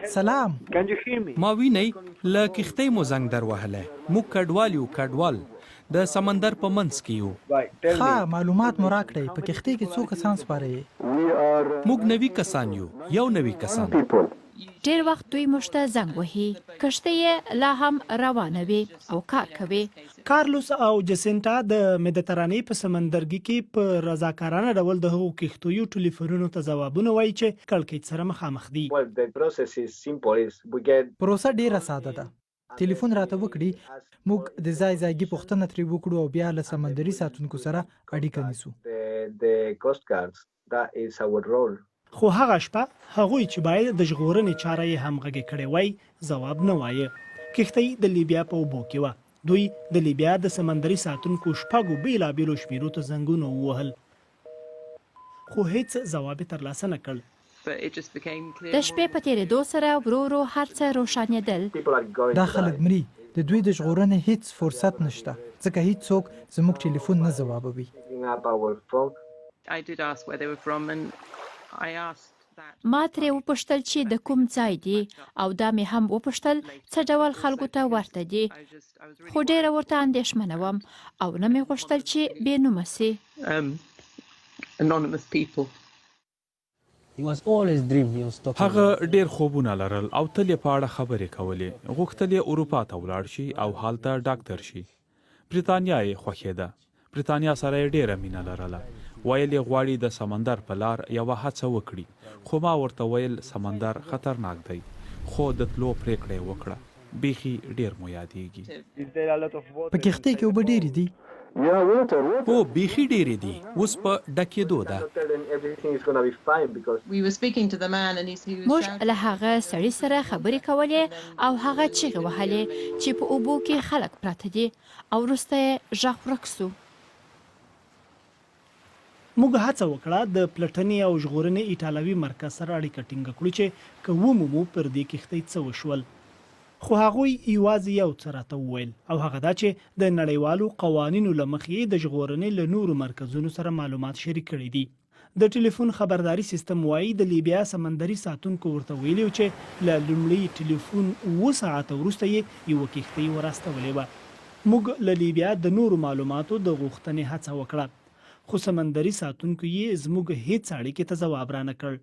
سلام. ما وینئ له کښتۍ مو زنګ در وهلی. موږ کډوال د سمندر په منځ کې یو. ښه معلومات مو راکړئ. په کښتۍ کې څو کسان سپاره یې؟ موږ 90 کسان یو. 90 کسان. ډیر وخت دوی موږ ته زنګ وهي. کښتۍ یې لا هم روانه وي او کار کوي. کارلوس او جسینټا د مدیترانې په سمندرګي کې په رضاکارانه ډول د هغو کښتیو ټلیفونونو ته ځوابونه وایي چې کړکېچ سره مخامخ دي. پروسه ډیره ساده ده. ټلیفون راته وکړي، موږ د ځایګي پوښتنه ترې وکړو او بیا له سمندري ساتونکو سره اړیکه نیسو. خو هغه شپه هغوی چې باید د ژغورنې چاره یې همغږې کړې وای ځواب نه وایه. کښتۍ د لیبیا په اوبو کې وه. دوی د لیبیا د سمندري ساتونکو شپږو بیلابیلو شمیرو ته زنګونه ووهل خو هیڅ ځواب یې ترلاسه نه کړ. د شپې په تېرېدو سره ورو ورو هر څه روښانېدل. دا خلک مري. د دوی د ژغورنې هیڅ فرصت نشته ځکه هیڅوک زموږ ټلیفون نه ځوابوي. ما ترې وپوښتل چې د کوم ځای دی او دا مې هم وپوښتل څه ډول خلکو ته ورته دي. خو ډېره ورته اندېښمنه وم او نه مې غوښتل چې بې نومه سي. هغه ډیر خوبونه لرل او تل یې په اړه خبرې کولې. غوښتل یې اروپا ته ولاړ شي او هلته ډاکټر شي. بریتانیا یې خوښېده. بریتانیا سره یې ډیره مینه لرله. ویل یې غواړي د سمندر په لار یوه هڅه وکړي. خو ما ورته ویل سمندر خطرناک دی. خو د تلو پریکړه یې وکړه. بیخي ډیر مو یادېږي. په کښتۍ کې اوبه ډیرې دي. هو بیخي ډیرې دي. اوس په ډکېدو ده. موږ له هغه سړي سره خبرې کولې او هغه چیغې وهلې چې په اوبو کې خلک پراته دي او وروسته یې غږ ورک سو. موږ هڅه وکړه د پلټنې او ژغورنې ایټالوي مرکز سره اړیکه ټینګه کړو چې که ومومو پر دې کښتۍ څه وشول. خو هغوی یوازې یو څه راته وویل او هغه دا چې د نړیوالو قوانینو له مخې د ژغورنې له نورو مرکزونو سره معلومات شریک کړي دي. د ټلیفون خبرداري سیستم وایي د لیبیا سمندري ساتونکو ورته ویلي چې له لومړي ټلیفون 7 ساعته وروسته یې یوه کښتۍ وراستولې وه. موږ له لیبیا د نورو معلوماتو د غوښتنې هڅه وکړه خو سمندري ساتونکو یې زموږ هیڅ اړیکې ته ځواب رانه کړ.